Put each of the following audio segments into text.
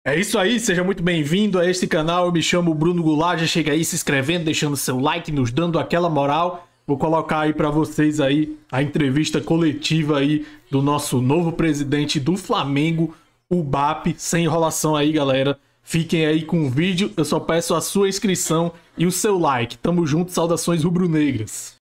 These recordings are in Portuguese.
É isso aí, seja muito bem-vindo a este canal. Eu me chamo Bruno Goulart. Já chega aí se inscrevendo, deixando seu like, nos dando aquela moral. Vou colocar aí para vocês aí a entrevista coletiva aí do nosso novo presidente do Flamengo, o BAP. Sem enrolação aí, galera. Fiquem aí com o vídeo. Eu só peço a sua inscrição e o seu like. Tamo junto, saudações rubro-negras.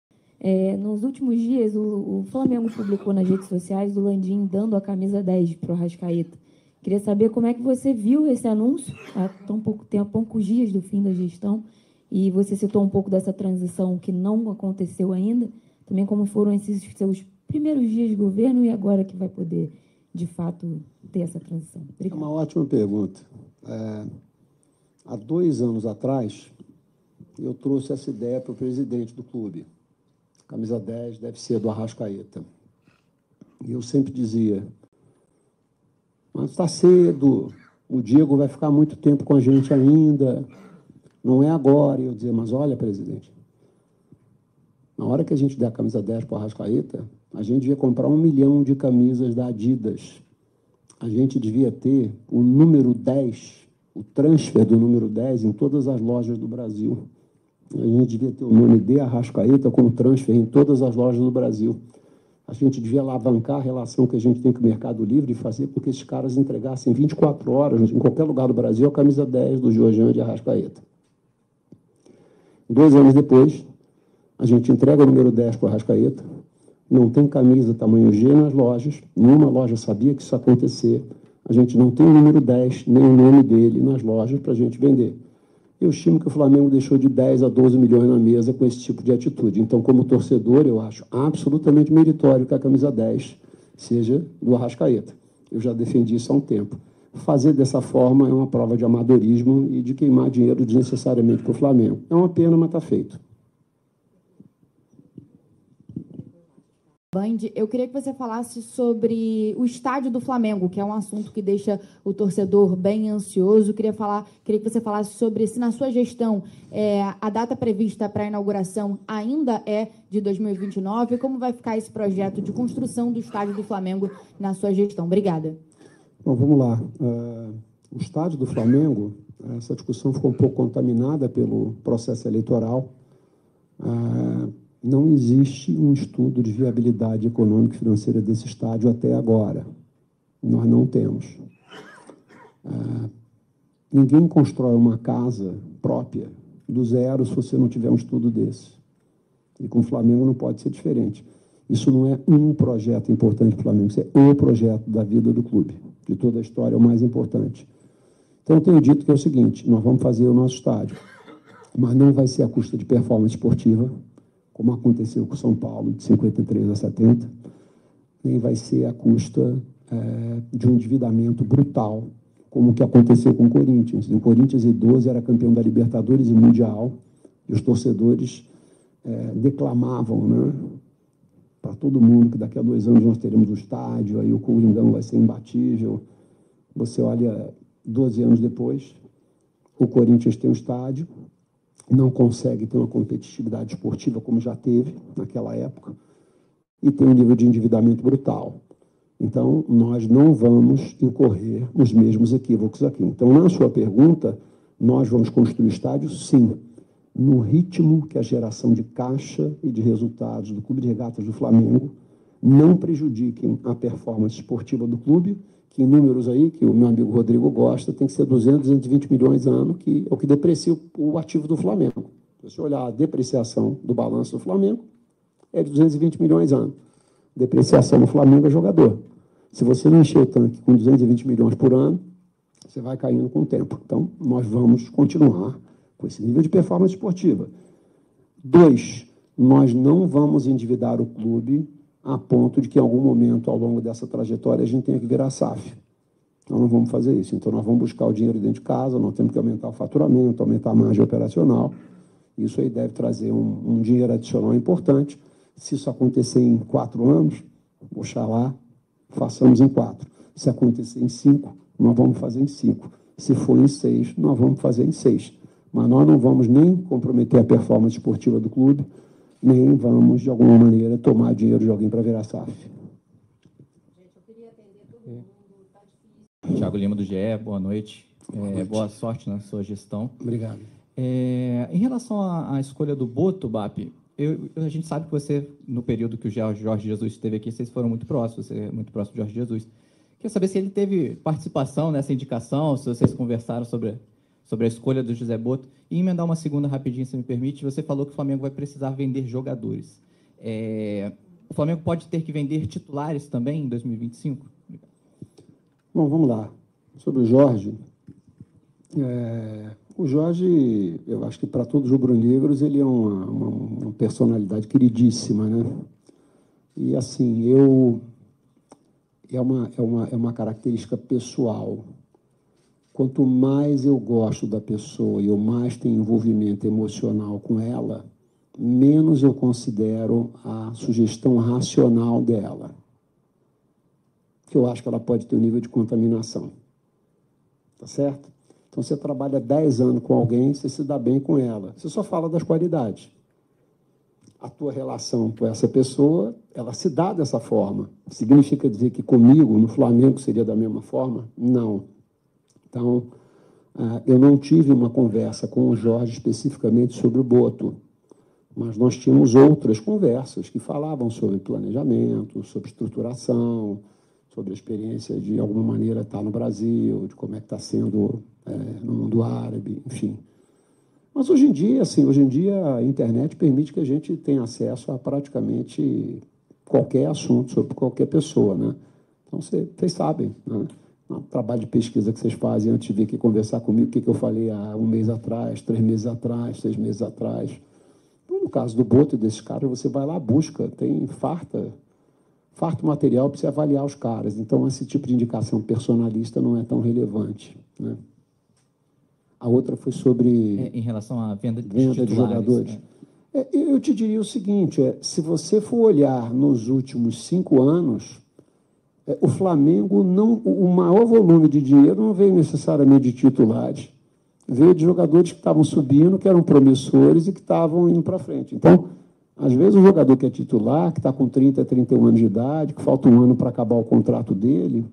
Nos últimos dias, o Flamengo publicou nas redes sociais o Landim dando a camisa 10 para o Arrascaeta. Queria saber como é que você viu esse anúncio há tão pouco tempo, poucos dias do fim da gestão, e você citou um pouco dessa transição que não aconteceu ainda, também como foram esses seus primeiros dias de governo e agora que vai poder, de fato, ter essa transição. É uma ótima pergunta. Há 2 anos atrás, eu trouxe essa ideia para o presidente do clube. Camisa 10 deve ser do Arrascaeta. E eu sempre dizia, mas está cedo, o Diego vai ficar muito tempo com a gente ainda, não é agora. E eu dizia, mas olha, presidente, na hora que a gente der a camisa 10 para o Arrascaeta, a gente devia comprar 1 milhão de camisas da Adidas. A gente devia ter o número 10, o transfer do número 10 em todas as lojas do Brasil. A gente devia ter o nome de Arrascaeta com transfer em todas as lojas do Brasil. A gente devia alavancar a relação que a gente tem com o Mercado Livre e fazer com que esses caras entregassem 24 horas, em qualquer lugar do Brasil, a camisa 10 do Georgian de Arrascaeta. 2 anos depois, a gente entrega o número 10 para o Arrascaeta, não tem camisa tamanho G nas lojas, nenhuma loja sabia que isso ia acontecer, a gente não tem o número 10, nem o nome dele nas lojas para a gente vender. Eu estimo que o Flamengo deixou de 10 a 12 milhões na mesa com esse tipo de atitude. Então, como torcedor, eu acho absolutamente meritório que a camisa 10 seja do Arrascaeta. Eu já defendi isso há um tempo. Fazer dessa forma é uma prova de amadorismo e de queimar dinheiro desnecessariamente para o Flamengo. É uma pena, mas está feito. Band, eu queria que você falasse sobre o estádio do Flamengo, que é um assunto que deixa o torcedor bem ansioso. Queria que você falasse sobre se na sua gestão a data prevista para a inauguração ainda é de 2029 e como vai ficar esse projeto de construção do estádio do Flamengo na sua gestão. Obrigada. Bom, vamos lá. O estádio do Flamengo, essa discussão ficou um pouco contaminada pelo processo eleitoral. Não existe um estudo de viabilidade econômica e financeira desse estádio até agora. Nós não temos. Ninguém constrói uma casa própria do zero se você não tiver um estudo desse. E com o Flamengo não pode ser diferente. Isso não é um projeto importante para o Flamengo, isso é um projeto da vida do clube. De toda a história, é o mais importante. Então, eu tenho dito que é o seguinte, nós vamos fazer o nosso estádio, mas não vai ser à custa de performance esportiva, como aconteceu com o São Paulo, de 53 a 70, nem vai ser à custa de um endividamento brutal, como o que aconteceu com o Corinthians. O Corinthians, em 12, era campeão da Libertadores e Mundial, e os torcedores declamavam, né, para todo mundo que daqui a 2 anos nós teremos um estádio, aí o Coringão vai ser imbatível. Você olha, 12 anos depois, o Corinthians tem um estádio, não consegue ter uma competitividade esportiva como já teve naquela época, e tem um nível de endividamento brutal. Então, nós não vamos incorrer nos mesmos equívocos aqui. Então, na sua pergunta, nós vamos construir o estádio, sim, no ritmo que a geração de caixa e de resultados do Clube de Regatas do Flamengo não prejudiquem a performance esportiva do clube, que em números aí, que o meu amigo Rodrigo gosta, tem que ser 200, 220 milhões ano, que é o que deprecia o ativo do Flamengo. Se você olhar a depreciação do balanço do Flamengo, é de 220 milhões ano. Depreciação no Flamengo é jogador. Se você não encher o tanque com 220 milhões por ano, você vai caindo com o tempo. Então, nós vamos continuar com esse nível de performance esportiva. 2, nós não vamos endividar o clube a ponto de que, em algum momento, ao longo dessa trajetória, a gente tenha que virar SAF. Nós não vamos fazer isso. Então, nós vamos buscar o dinheiro dentro de casa, nós temos que aumentar o faturamento, aumentar a margem operacional. Isso aí deve trazer um dinheiro adicional importante. Se isso acontecer em 4 anos, oxalá, façamos em 4. Se acontecer em 5, nós vamos fazer em 5. Se for em 6, nós vamos fazer em 6. Mas nós não vamos nem comprometer a performance esportiva do clube, nem vamos, de alguma maneira, tomar dinheiro de alguém para virar SAF. Thiago Lima, do GE, boa noite. Boa sorte na sua gestão. Obrigado. Em relação à escolha do Boto, BAP, a gente sabe que você, no período que o Jorge Jesus esteve aqui, vocês foram muito próximos, você é muito próximo do Jorge Jesus. Queria saber se ele teve participação nessa indicação, se vocês conversaram sobre a escolha do José Boto. E emendar uma segunda rapidinho, se me permite. Você falou que o Flamengo vai precisar vender jogadores. O Flamengo pode ter que vender titulares também em 2025? Bom, vamos lá. Sobre o Jorge. O Jorge, eu acho que para todos os rubro-negros, ele é uma personalidade queridíssima, né? E, assim, é uma característica pessoal. Quanto mais eu gosto da pessoa e eu mais tenho envolvimento emocional com ela, menos eu considero a sugestão racional dela. Porque eu acho que ela pode ter um nível de contaminação. Tá certo? Então, você trabalha 10 anos com alguém, você se dá bem com ela. Você só fala das qualidades. A tua relação com essa pessoa, ela se dá dessa forma. Significa dizer que comigo, no Flamengo, seria da mesma forma? Não. Então, eu não tive uma conversa com o Jorge especificamente sobre o Boto, mas nós tínhamos outras conversas que falavam sobre planejamento, sobre estruturação, sobre a experiência de alguma maneira estar no Brasil, de como é que está sendo no mundo árabe, enfim. Mas hoje em dia, a internet permite que a gente tenha acesso a praticamente qualquer assunto sobre qualquer pessoa, né? Então, vocês sabem, né? O trabalho de pesquisa que vocês fazem antes de vir aqui conversar comigo, o que eu falei há 1 mês atrás, 3 meses atrás, 6 meses atrás. No caso do Boto e desses caras, você vai lá, busca, tem farto material para você avaliar os caras. Então, esse tipo de indicação personalista não é tão relevante, né? A outra foi sobre... em relação à venda de jogadores. Eu te diria o seguinte, se você for olhar nos últimos 5 anos, o Flamengo, o maior volume de dinheiro não veio necessariamente de titulares, veio de jogadores que estavam subindo, que eram promissores e que estavam indo para frente. Então, às vezes, o jogador que é titular, que está com 30, 31 anos de idade, que falta 1 ano para acabar o contrato dele,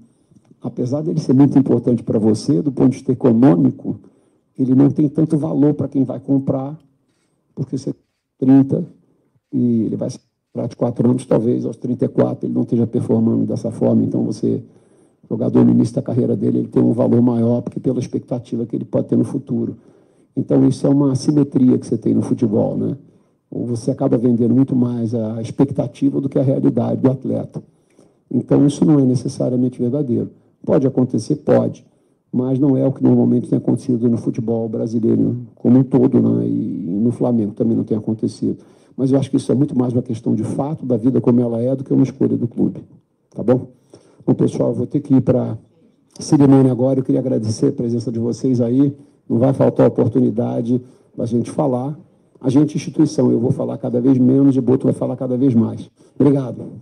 apesar dele ser muito importante para você, do ponto de vista econômico, ele não tem tanto valor para quem vai comprar, porque você tem 30 e ele vai ser de 4 anos, talvez aos 34 ele não esteja performando dessa forma. Então, jogador no início da carreira dele, ele tem um valor maior, porque pela expectativa que ele pode ter no futuro. Então, isso é uma assimetria que você tem no futebol, né? Ou você acaba vendendo muito mais a expectativa do que a realidade do atleta. Então, isso não é necessariamente verdadeiro. Pode acontecer? Pode. Mas não é o que normalmente tem acontecido no futebol brasileiro como um todo, né? E no Flamengo também não tem acontecido. Mas eu acho que isso é muito mais uma questão de fato da vida como ela é do que uma escolha do clube. Tá bom? Bom, pessoal, vou ter que ir para a cerimônia agora. Eu queria agradecer a presença de vocês aí. Não vai faltar oportunidade da gente falar. A gente, instituição, eu vou falar cada vez menos e o Boto vai falar cada vez mais. Obrigado.